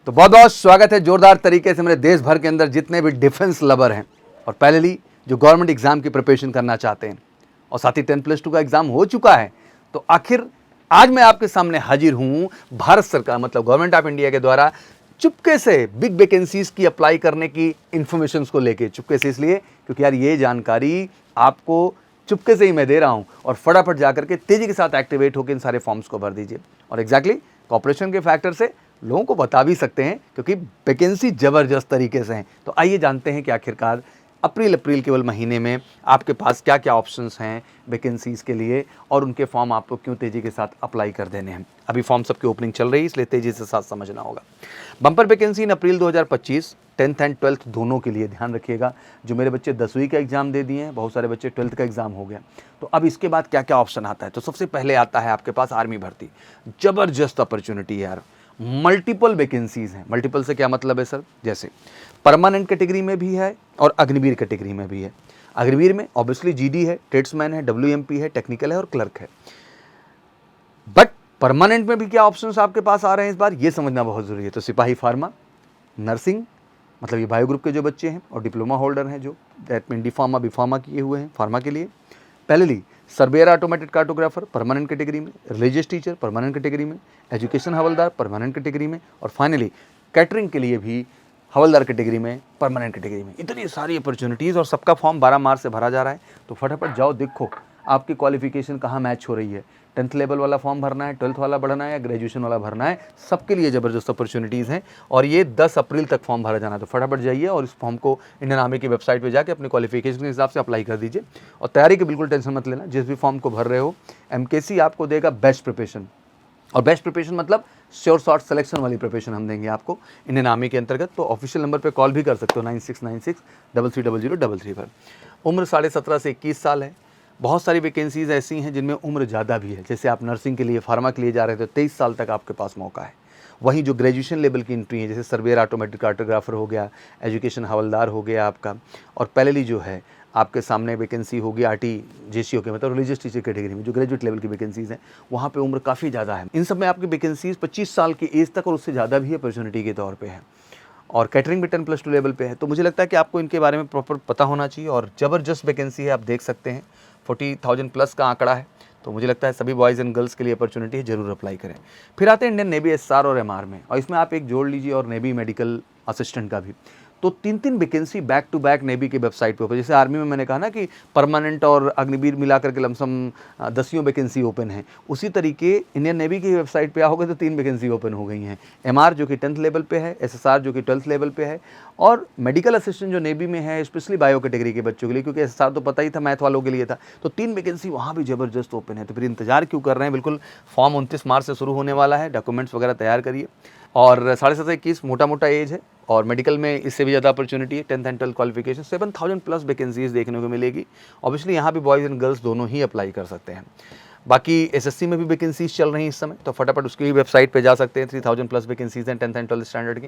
तो बहुत बहुत स्वागत है जोरदार तरीके से मेरे देश भर के अंदर जितने भी डिफेंस लवर हैं और पहले जो गवर्नमेंट एग्जाम की प्रिपरेशन करना चाहते हैं और साथ ही 10+2 का एग्जाम हो चुका है। तो आखिर आज मैं आपके सामने हाजिर हूं भारत सरकार मतलब गवर्नमेंट ऑफ इंडिया के द्वारा चुपके से बिग वैकेंसीज की अप्लाई करने की इंफॉर्मेशन को लेके। चुपके से इसलिए क्योंकि यार ये जानकारी आपको चुपके से ही मैं दे रहा हूं और फटाफट जाकर के तेजी के साथ एक्टिवेट होकर इन सारे फॉर्म्स को भर दीजिए। और एग्जैक्टली कॉर्पोरेशन के फैक्टर से लोगों को बता भी सकते हैं क्योंकि वैकेंसी जबरदस्त तरीके से हैं। तो आइए जानते हैं कि आखिरकार अप्रैल केवल महीने में आपके पास क्या क्या ऑप्शंस हैं वैकेंसीज़ के लिए और उनके फॉर्म आपको क्यों तेज़ी के साथ अप्लाई कर देने हैं। अभी फॉर्म सबकी ओपनिंग चल रही है इसलिए तेज़ी से साथ समझना होगा। Bumper vacancy in April 2025 10th and 12th दोनों के लिए ध्यान रखिएगा। जो मेरे बच्चे 10वीं का एग्ज़ाम दे दिए हैं, बहुत सारे बच्चे 12th का एग्ज़ाम हो गया। तो अब इसके बाद क्या क्या ऑप्शन आता है, तो सबसे पहले आता है आपके पास आर्मी भर्ती। ज़बरदस्त अपॉर्चुनिटी है यार, मल्टीपल वैकेंसीज हैं। मल्टीपल से क्या मतलब है सर, जैसे परमानेंट कैटेगरी में भी है और अग्निवीर कैटेगरी में भी है। अग्निवीर में ऑब्वियसली जीडी है, ट्रेड्समैन है, डब्ल्यूएमपी है, टेक्निकल है और क्लर्क है। बट परमानेंट में भी क्या ऑप्शंस आपके पास आ रहे हैं इस बार, ये समझना बहुत जरूरी है। तो सिपाही फार्मा, नर्सिंग मतलब ये बायो ग्रुप के जो बच्चे हैं और डिप्लोमा होल्डर हैं जो that mean D pharma B pharma किए हुए हैं फार्मा के लिए। पहले surveyor automated cartographer permanent category में, रिलीजियस टीचर परमानेंट कैटेगरी में, एजुकेशन हवलदार परमानेंट कैटेगरी में और फाइनली कैटरिंग के लिए भी हवलदार कैटेगरी में परमानेंट कैटेगरी में। इतनी सारी अपॉर्चुनिटीज़ और सबका फॉर्म 12 मार्च से भरा जा रहा है। तो फटाफट जाओ देखो आपकी क्वालिफिकेशन कहाँ मैच हो रही है। 10th लेवल वाला फॉर्म भरना है, 12th वाला भरना है या ग्रेजुएशन वाला भरना है, सबके लिए ज़बरदस्त अपॉर्चुनिटीज़ हैं और ये 10 अप्रैल तक फॉर्म भरा जाना है। तो फटाफट जाइए और इस फॉर्म को इंडियन आर्मी की वेबसाइट पे जाके अपने क्वालिफिकेशन के हिसाब से अप्लाई कर दीजिए। और तैयारी की बिल्कुल टेंशन मत लेना, जिस भी फॉर्म को भर रहे हो MKC आपको देगा बेस्ट प्रिपरेशन। और बेस्ट प्रिपरेशन मतलब श्योर शॉर्ट सिलेक्शन वाली प्रिपरेशन हम देंगे आपको इंडियन आर्मी के अंतर्गत। तो ऑफिशियल नंबर पे कॉल भी कर सकते हो 9696330000 पर। उम्र 17.5 से 21 साल है। बहुत सारी वैकेंसीज़ ऐसी हैं जिनमें उम्र ज़्यादा भी है, जैसे आप नर्सिंग के लिए फार्मा के लिए जा रहे थे तो 23 साल तक आपके पास मौका है। वहीं जो ग्रेजुएशन लेवल की एंट्री है जैसे सर्वेयर ऑटोमेटिक कार्टोग्राफर हो गया, एजुकेशन हवलदार हो गया आपका, और पहले जो है आपके सामने वैकेंसी होगी RT JCO के मतलब रिलीजियस टीचर कैटेगरी में जो ग्रेजुएट लेवल की वैकेंसीज़ हैं, वहाँ पे उम्र काफ़ी ज़्यादा है। इन सब में आपकी वैकेंसीज़ 25 साल की एज तक और उससे ज़्यादा भी अपॉर्चुनिटी के तौर पे है। और कैटरिंग भी 10+2 लेवल पे है। तो मुझे लगता है कि आपको इनके बारे में प्रॉपर पता होना चाहिए और ज़बरदस्त वैकेंसी है। आप देख सकते हैं 40,000 प्लस का आंकड़ा है। तो मुझे लगता है सभी बॉयज़ एंड गर्ल्स के लिए अपॉर्चुनिटी है, जरूर अप्लाई करें। फिर आते हैं इंडियन नेवी SR और MR में, और इसमें आप एक जोड़ लीजिए और नेवी मेडिकल असिस्टेंट का भी। तो 3 vacancy back to back navy की वेबसाइट पे ओपन। जैसे आर्मी में मैंने कहा ना कि परमानेंट और अग्निवीर मिलाकर के लमसम 10 वैकेंसी ओपन है, उसी तरीके इंडियन नेवी की वेबसाइट पे आओगे तो 3 वैकेंसी ओपन हो गई हैं। MR जो कि 10th लेवल पे है, SSR जो कि 12th लेवल पे है, और मेडिकल असिस्टेंट जो नेवी में है स्पेशली बायो कैटेगरी के बच्चों के लिए, क्योंकि SSR तो पता ही था मैथ वालों के लिए था। तो 3 वैकेंसी वहाँ भी ज़बरदस्त ओपन है। तो फिर इंतजार क्यों कर रहे हैं, बिल्कुल फॉर्म 29 मार्च से शुरू होने वाला है। डॉक्यूमेंट्स वगैरह तैयार करिए। और 17.5 से 21 मोटा एज है और मेडिकल में इससे भी ज़्यादा अपॉर्चुनिटी है। 10th and 12th qualification 7,000 plus vacancies देखने को मिलेगी। ऑब्वियसली यहाँ भी बॉयज़ एंड गर्ल्स दोनों ही अप्लाई कर सकते हैं। बाकी SSC में भी वैकेंसीज चल रही हैं इस समय, तो फटाफट उसकी वेबसाइट पे जा सकते हैं। 3,000 प्लस वैकेंसीज हैं 10th एंड 12th स्टैंडर्ड की।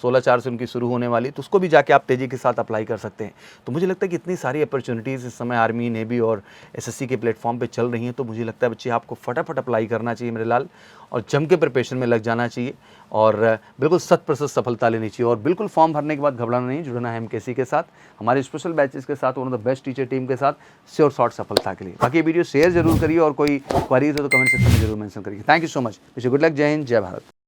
16/4 से उनकी शुरू होने वाली, तो उसको भी जाके आप तेज़ी के साथ अप्लाई कर सकते हैं। तो मुझे लगता है कि इतनी सारी अपॉर्चुनिटीज़ इस समय आर्मी, नेवी और SSC के प्लेटफॉर्म पे चल रही हैं। तो मुझे लगता है बच्चे आपको फटाफट अप्लाई करना चाहिए मेरे लाल, और जम के प्रिपरेशन में लग जाना चाहिए और बिल्कुल 100% सफलता लेनी चाहिए। और बिल्कुल फॉर्म भरने के बाद घबराना नहीं, जुड़ना है MKC के साथ, हमारे स्पेशल बैचेस के साथ, one of the best teacher team के साथ, श्योर शॉर्ट सफलता के लिए। बाकी वीडियो शेयर जरूर करिए और कोई क्वारीज हो तो कमेंट सेक्शन में जरूर मेंशन करिए। Thank you so much. Wish you good luck. जय हिंद, जय भारत।